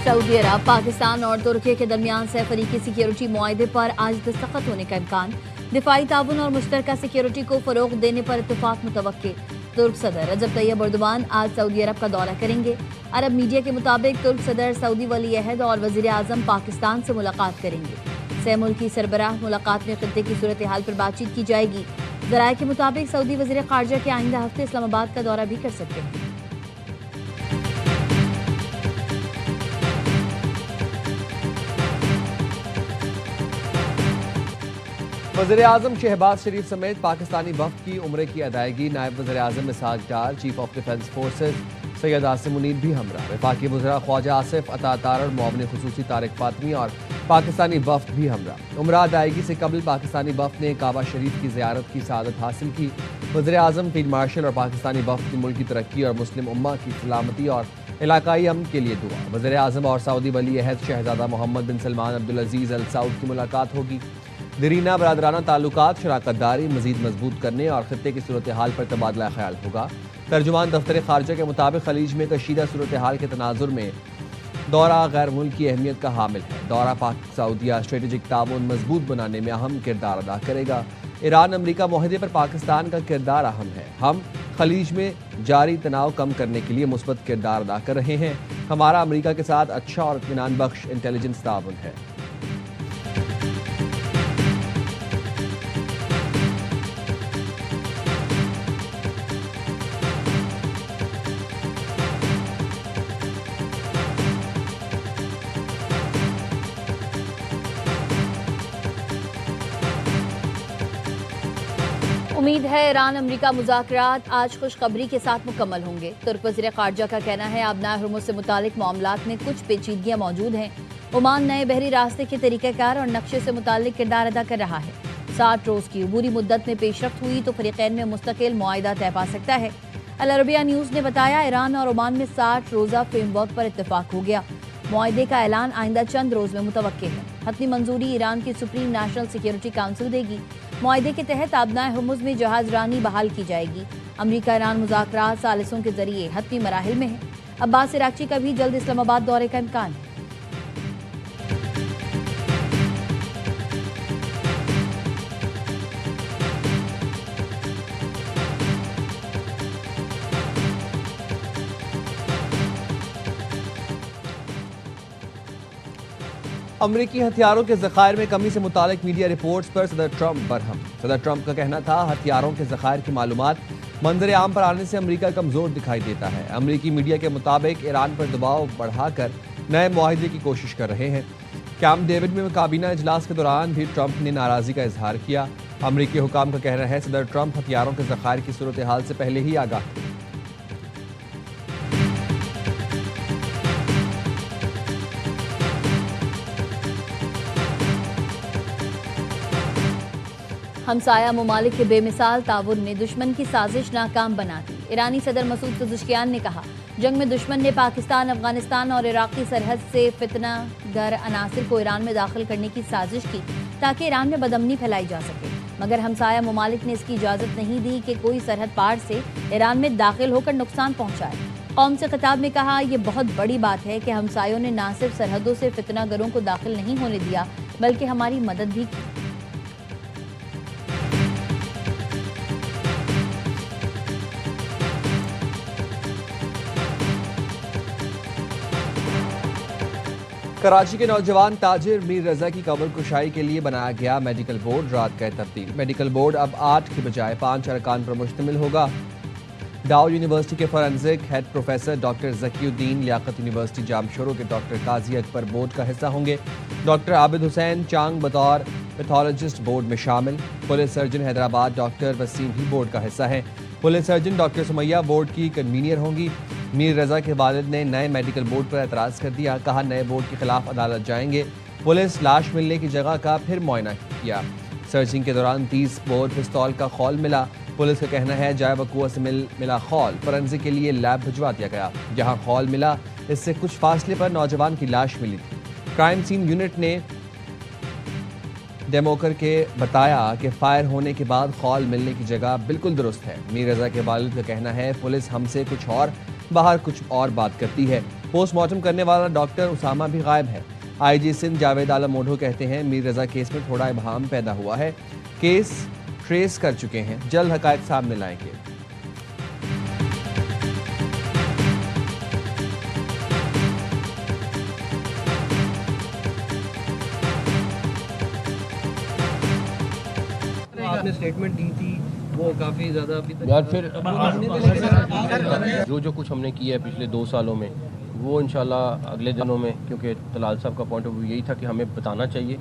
Saudi अरब, पाकिस्तान और तुर्की के दरमियान सैफरीकी सिक्योरिटी मुआहदे पर आज दस्तखत होने का इम्कान। दिफाई ताउन और मुश्तरका सिक्योरिटी को फरोग देने पर इत्तेफाक मुतवक्के। तुर्क सदर रजब तैयब एर्दोगान आज सऊदी अरब का दौरा करेंगे। अरब मीडिया के मुताबिक तुर्क सदर सऊदी वली अहद और वजीर आजम पाकिस्तान से मुलाकात करेंगे। सह मुल्की सरबराह मुलाकात में खित्ते की सूरत हाल पर बातचीत की जाएगी। जराये के मुताबिक सऊदी वजीर खारजा के आइंदा हफ्ते इस्लामाबाद का दौरा भी कर सकते हैं। वज़ीर-ए-आज़म शहबाज शरीफ समेत पाकिस्तानी वफ़द की उम्रे की अदायगी। नायब वज़ीर-ए-आज़म Ishaq Dar, chief of defence forces Syed Asim Munir भी हमरा। वफाकी वज़ीर ख्वाजा आसिफ अता तारड़, मुआविन खुसूसी तारिक फातमी और पाकिस्तानी वफ़द भी हमरा। उम्रा अदायगी से कबल पाकिस्तानी वफ़द ने काबा शरीफ की ज़ियारत की सआदत हासिल की। वज़ीर-ए-आज़म, फील्ड मार्शल और पाकिस्तानी वफ़द की मुल्क की तरक्की और मुस्लिम उम्मा की सलामती और इलाकाई अमन के लिए दुआ। वज़ीर-ए-आज़म और सऊदी वली अहद शहजादा मोहम्मद बिन सलमान अब्दुल अजीज़ अल सऊद की मुलाकात होगी। दरीना बरादराना ताल्लुकात, शराकत दारी मजीद मजबूत करने और खित्ते की सूरत हाल पर तबादला ख्याल होगा। तर्जुमान दफ्तर खारजा के मुताबिक खलीज में कशीदा सूरत हाल के तनाजुर में दौरा गैर मुल्की अहमियत का हामिल है। दौरा पाक सऊदिया स्ट्रेटेजिक ताउन मजबूत बनाने में अहम किरदार अदा करेगा। ईरान अमरीका मुआहदे पर पाकिस्तान का किरदार अहम है। हम खलीज में जारी तनाव कम करने के लिए मुस्बत किरदार अदा कर रहे हैं। हमारा अमरीका के साथ अच्छा और इत्मीनान बख्श इंटेलिजेंस ताउन है। उम्मीद है ईरान अमरीका मुज़ाकरात आज खुशखबरी के साथ मुकम्मल होंगे। तुर्क वज़ीर खारजा का कहना है आबनाए हुर्मुज़ से मुतालिक मामलात में कुछ पेचीदगियाँ मौजूद हैं। ओमान नए बहरी रास्ते के तरीक़ाकार और नक्शे से मुतालिक किरदार अदा कर रहा है। 60 रोज़ की अबूरी मुद्दत में पेशरफ्त हुई तो फरीक़ैन में मुस्तकिल मुआहिदा तय पा सकता है। अल अरबिया न्यूज़ ने बताया ईरान और ओमान में 60 रोज़ा फ्रेमवर्क पर इत्तेफाक हो गया। मुआहिदे का ऐलान आइंदा चंद रोज़ में मुतवक्के है। हतमी मंजूरी ईरान की सुप्रीम नेशनल सिक्योरिटी काउंसिल देगी। मुआहिदे के तहत आबनाए हुर्मुज़ में जहाज रानी बहाल की जाएगी। अमरीका ईरान मुज़ाकरात सालिसों के जरिए हतमी मराहिल में है। अब्बास इराक़ची का भी जल्द इस्लामाबाद दौरे का इम्कान है। अमरीकी हथियारों के ज़खायर में कमी से मुतालिक मीडिया रिपोर्ट्स पर सदर ट्रंप बरहम। सदर ट्रंप का कहना था हथियारों के ज़खायर की मालूमात मंजर आम पर आने से अमरीका कमज़ोर दिखाई देता है। अमरीकी मीडिया के मुताबिक ईरान पर दबाव बढ़ाकर नए मुआहिदे की कोशिश कर रहे हैं। कैंप डेविड में काबीना इजलास के दौरान भी ट्रंप ने नाराज़गी का इजहार किया। अमरीकी हुकाम का कहना है सदर ट्रंप हथियारों के ज़खायर की सूरत हाल से पहले ही आगाह थे। हमसाया मुमालिक के बेमिसाल ताउन ने दुश्मन की साजिश नाकाम बना दी। ईरानी सदर मसूद पज़ेश्कियान ने कहा जंग में दुश्मन ने पाकिस्तान, अफगानिस्तान और इराक़ी सरहद से फितना गर अनासिर को ईरान में दाखिल करने की साजिश की ताकि ईरान में बदअमनी फैलाई जा सके, मगर हमसाया मुमालिक ने इसकी इजाज़त नहीं दी कि कोई सरहद पार से ईरान में दाखिल होकर नुकसान पहुँचाए। कौम से खिताब में कहा यह बहुत बड़ी बात है कि हमसायों ने न सिर्फ सरहदों से फितना गरों को दाखिल नहीं होने दिया बल्कि हमारी मदद भी की। कराची के नौजवान ताजिर मीर रजा की कब्र कुशाई के लिए बनाया गया मेडिकल बोर्ड रात गए तब्दील। मेडिकल बोर्ड अब 8 की बजाय 5 अरकान पर मुश्तमिल होगा। डाउ यूनिवर्सिटी के forensic head professor doctor Zakiuddin, Liaquat university Jamshoro के डॉक्टर काजी अकबर बोर्ड का हिस्सा होंगे। डॉक्टर आबिद हुसैन चांग बतौर पैथोलॉजिस्ट बोर्ड में शामिल। Police surgeon Hyderabad doctor Waseem भी बोर्ड का हिस्सा हैं। Police surgeon doctor Sumaiya board की कन्वीनियर होंगी। मीर रजा के वालिद ने नए मेडिकल बोर्ड पर एतराज़ कर दिया, कहा नए बोर्ड के खिलाफ अदालत जाएंगे। पुलिस लाश मिलने की जगह का फिर मुआयना किया। सर्चिंग के दौरान 30 बोर पिस्तौल का खौल मिला। पुलिस का कहना है जाए वकुआ से मिला खौल फोरेंसिक के लिए लैब भिजवा दिया गया। जहां खौल मिला इससे कुछ फासले पर नौजवान की लाश मिली थी। क्राइम सीन यूनिट ने डेमो करके बताया कि फायर होने के बाद खौल मिलने की जगह बिल्कुल दुरुस्त है। मीर रजा के वालिद का कहना है पुलिस हमसे कुछ और बाहर कुछ और बात करती है। पोस्टमार्टम करने वाला डॉक्टर उसामा भी गायब है। आईजी सिंध जावेद आलम मोढो कहते हैं मीर रजा केस में थोड़ा इबहम पैदा हुआ है, केस ट्रेस कर चुके हैं, जल्द हकायक सामने लाएंगे। आपने स्टेटमेंट दी थी वो काफ़ी ज़्यादा अभी तक यार फिर जो कुछ हमने किया है पिछले 2 सालों में वो इंशाल्लाह अगले दिनों में, क्योंकि तलाल साहब का पॉइंट ऑफ व्यू यही था कि हमें बताना चाहिए,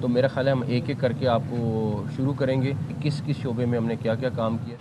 तो मेरा ख्याल है हम एक एक करके आपको शुरू करेंगे कि किस किस शोबे में हमने क्या क्या काम किया।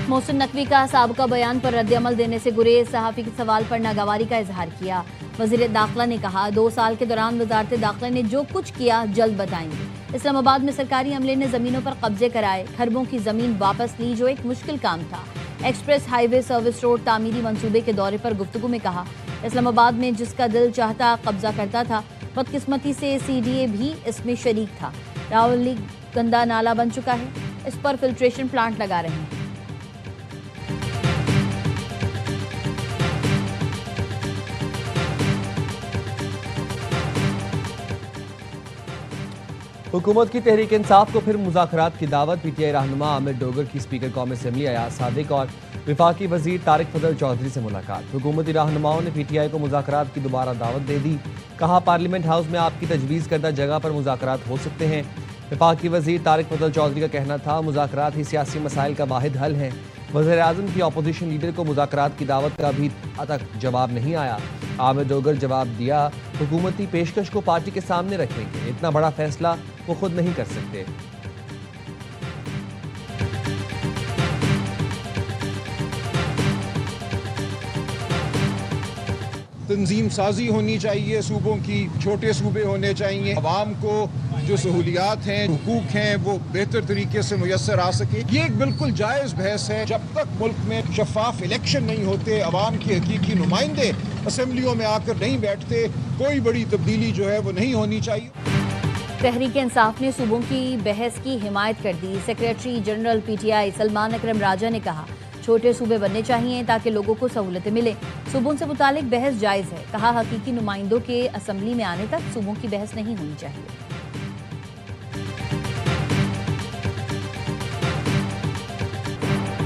मोहसिन नकवी का साबका बयान पर रद्द-ए-अमल देने से गुरेज, सहाफ़ी के सवाल पर नागवारी का इजहार किया। वज़ीर दाखिला ने कहा 2 साल के दौरान वज़ारत दाखिला ने जो कुछ किया जल्द बताएंगे। इस्लामाबाद में सरकारी अमले ने ज़मीनों पर कब्जे कराए, खरबों की ज़मीन वापस ली जो एक मुश्किल काम था। एक्सप्रेस हाईवे सर्विस रोड तामीरी मंसूबे के दौरे पर गुफ्तगू में कहा इस्लामाबाद में जिसका दिल चाहता कब्जा करता था, बदकिस्मती से CDA भी इसमें शरीक था। रावली गंदा नाला बन चुका है, इस पर फिल्ट्रेशन प्लांट लगा रहे हैं। हुकूमत की तहरीक इंसाफ को फिर मुज़ाकरात की दावत। PTI रहनुमा आमिर डोगर की स्पीकर कौमी असम्बली अयाज सादिक और विफाकी वजीर तारिक फजल चौधरी से मुलाकात। हुकूमती रहनुमाओं ने PTI को मुज़ाकरात की दोबारा दावत दे दी। कहा पार्लियामेंट हाउस में आपकी तजवीज़ करदा जगह पर मुज़ाकरात हो सकते हैं। विफाकी वजीर तारिक फजल चौधरी का कहना था मुज़ाकरात ही सियासी मसाइल का वाहिद हल है। वज़ीर आज़म की अपोजिशन लीडर को मुज़ाकरात की दावत का अभी तक जवाब नहीं आया। आमिर डोगर जवाब दिया हुकूमती पेशकश को पार्टी के सामने रखेंगे, इतना बड़ा फैसला वो खुद नहीं कर सकते। तंजीम साजी होनी चाहिए, सूबों की छोटे सूबे होने चाहिए, अवाम को जो सहूलियात हैं, हुकूक हैं, वो बेहतर तरीके से मुयस्सर आ सके। ये एक बिल्कुल जायज़ बहस है। जब तक मुल्क में शफाफ इलेक्शन नहीं होते, अवाम के हकीकी नुमाइंदे असम्बलियों में आकर नहीं बैठते, कोई बड़ी तब्दीली जो है वो नहीं होनी चाहिए। तहरीक इंसाफ ने सूबों की बहस की हिमायत कर दी। सेक्रेटरी जनरल PTI सलमान अकरम राजा ने कहा छोटे सूबे बनने चाहिए ताकि लोगों को सहूलतें मिलें। सूबों से मुतालिक बहस जायज़ है। कहा हकीकी नुमाइंदों के असम्बली में आने तक सूबों की बहस नहीं होनी चाहिए।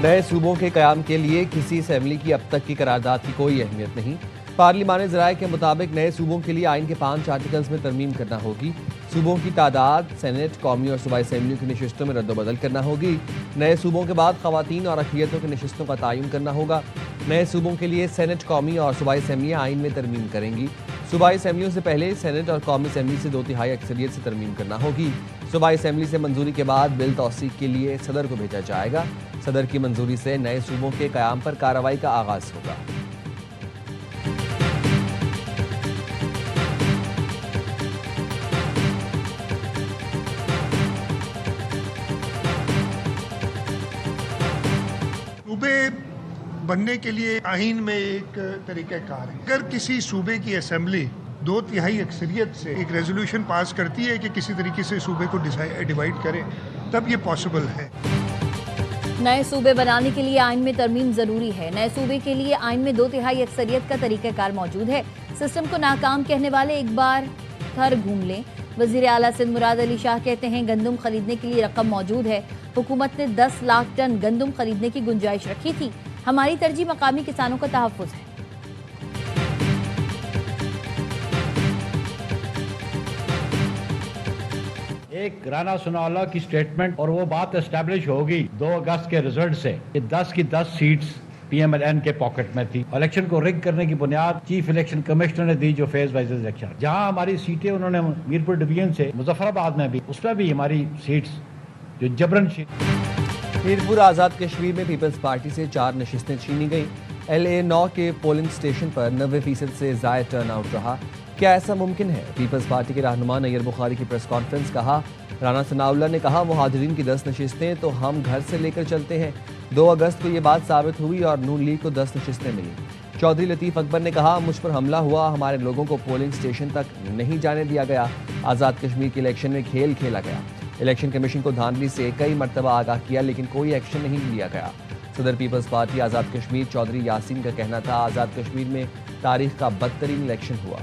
नए सूबों के क़याम के लिए किसी असम्बली की अब तक की करारदाद की कोई अहमियत नहीं। पार्लिमानी ज़राए के मुताबिक नए सूबों के लिए आइन के 5 आर्टिकल्स में तरमीम करना होगी। सूबों की तादाद सेनेट, कौमी और सूबाई असम्बलियों की नशिस्तों में रद्दबदल करना होगी। नए सूबों के बाद ख़वातीन और अक़लियतों की नशिस्तों का तयन करना होगा। नए सूबों के लिए सेनेट, कौमी और सूबाई असम्बलियाँ आइन में तरमीम करेंगी। सूबाई असम्बलियों से पहले सेनेट और कौमी असम्बली से 2/3 अक्सरियत से तरमीम करना होगी। सूबाई असम्बली से मंजूरी के बाद बिल तौसीक के लिए सदर को भेजा जाएगा। सदर की मंजूरी से नए सूबों के क़याम पर कार्रवाई का आगाज़ होगा। सूबे बनने के लिए आइन में एक तरीक़ाकार है। अगर किसी सूबे की असेंबली 2/3 अक्सरियत से एक रेजोल्यूशन पास करती है कि किसी तरीके से सूबे को डिवाइड करे, तब ये पॉसिबल है। नए सूबे बनाने के लिए आइन में तरमीम जरूरी है। नए सूबे के लिए आइन में 2/3 अक्सरियत का तरीक़ाकार मौजूद है। सिस्टम को नाकाम कहने वाले एक बार घर घूम लें। वज़ीर आला सिंध मुराद अली शाह कहते हैं गंदम खरीदने के लिए रकम मौजूद है। हुकूमत ने 10 लाख टन गंदम खरीदने की गुंजाइश रखी थी। हमारी तरजीह मकामी किसानों का तहफ़्फ़ुज़ है। एक राना सनाउल्लाह की स्टेटमेंट और वो बात एस्टैब्लिश होगी 2 अगस्त के रिजल्ट से कि 10 की 10 सीट्स PMLN के पॉकेट में थी। इलेक्शन को रिग करने की बुनियाद चीफ इलेक्शन कमिश्नर ने दी, जो फेज वाइज इलेक्शन, जहां हमारी सीटें उन्होंने मीरपुर डिवीजन से मुजफ्फराबाद में भी, उसमें भी हमारी सीट्स जो जबरन मीरपुर आज़ाद कश्मीर में पीपल्स पार्टी से 4 नशिस्तें छीनी गईं। LA-9 के पोलिंग स्टेशन पर 90% से ज़ायद टर्न आउट रहा। क्या ऐसा मुमकिन है? पीपल्स पार्टी के रहनुमा नैयर बुखारी की प्रेस कॉन्फ्रेंस। कहा राना सनाउल्लाह ने कहा मुहाजिरीन की 10 नशिस्तें तो हम घर से लेकर चलते हैं। 2 अगस्त को ये बात साबित हुई और नून लीग को 10 नशिस्तें मिली। चौधरी लतीफ़ अकबर ने कहा मुझ पर हमला हुआ, हमारे लोगों को पोलिंग स्टेशन तक नहीं जाने दिया गया। आज़ाद कश्मीर के इलेक्शन में खेल खेला गया। इलेक्शन कमीशन को धांधली से कई मरतबा आगाह किया लेकिन कोई एक्शन नहीं लिया गया। सदर पीपल्स पार्टी आज़ाद कश्मीर चौधरी यासीन का कहना था, आज़ाद कश्मीर में तारीख का बदतरीन इलेक्शन हुआ।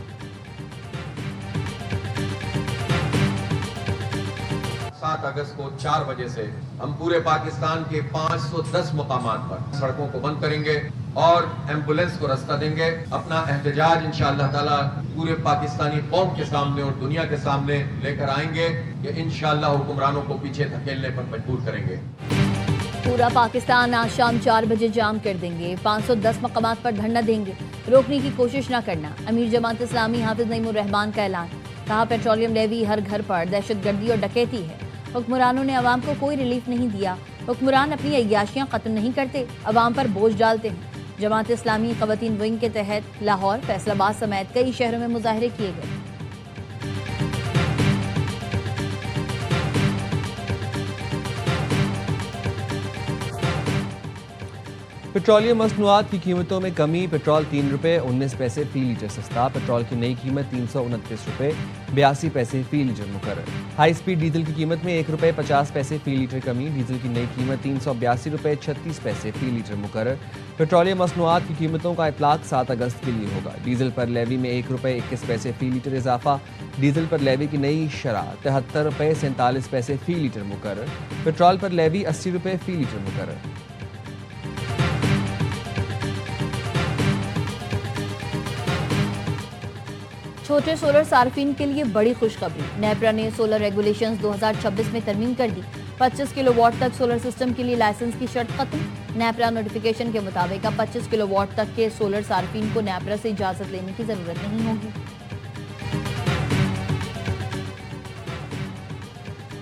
7 अगस्त को 4 बजे से हम पूरे पाकिस्तान के 510 मुकामात पर सड़कों को बंद करेंगे और एम्बुलेंस को रास्ता देंगे। अपना एहतजाज इंशाअल्लाह ताला पूरे पाकिस्तानी कौम के सामने और दुनिया के सामने लेकर आएंगे कि इंशाअल्लाह हुक्मरानों को पीछे धकेलने पर मजबूर करेंगे। पूरा पाकिस्तान आज शाम 4 बजे जाम कर देंगे, 510 मकामात पर धरना देंगे, रोकने की कोशिश न करना। अमीर जमात इस्लामी हाफिज नईमुर रहमान का ऐलान, कहा पेट्रोलियम लेवी हर घर पर दहशतगर्दी और डकैती है। हुक्मरानों ने अवाम को कोई रिलीफ नहीं दिया। हुक्मरान अपनी अय्याशियां खत्म नहीं करते, अवाम पर बोझ डालते हैं। जमात इस्लामी ख़वातीन विंग के तहत लाहौर, फैसलाबाद समेत कई शहरों में मुजाहरे किए गए। पेट्रोलियम मसनूआत की कीमतों में कमी, पेट्रोल 3 रुपये 19 पैसे फी लीटर सस्ता, पेट्रोल की नई कीमत 329 रुपये 82 पैसे फी लीटर मुकर्रर। हाई स्पीड डीजल की कीमत में 1 रुपये 50 पैसे फी लीटर कमी, डीजल की नई कीमत 382 रुपये 36 पैसे फी लीटर मुकर्रर। पेट्रोलियम मसनूआत की कीमतों का इतलाक 7 अगस्त के लिए होगा। डीजल पर लेवी में 1 रुपये 21 पैसे फी लीटर इजाफा, डीजल पर लेवी की नई शरह 73 रुपये 47 पैसे फी लीटर मुकर्रर, पेट्रोल पर लेवी 80 रुपये फी लीटर मुकर्रर। छोटे सोलर सार्फिन के लिए बड़ी खुशखबरी, नेपरा ने सोलर रेगुलेशंस 2026 में तरमीम कर दी। 25 किलोवाट तक सोलर सिस्टम के लिए लाइसेंस की शर्त खत्म। नेपरा नोटिफिकेशन के मुताबिक अब 25 किलोवाट तक के सोलर सार्फिन को नेपरा से इजाजत लेने की जरूरत नहीं होगी।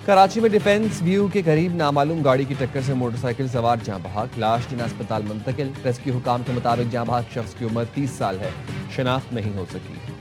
कराची में डिफेंस व्यू के करीब नामालूम गाड़ी की टक्कर से मोटरसाइकिल सवार जाँ बहक, लाश जिना अस्पताल मुंतकिल। रेस्क्यू हुकाम के मुताबिक जाँ बहक शख्स की उम्र 30 साल है, शनाख्त नहीं हो सकी।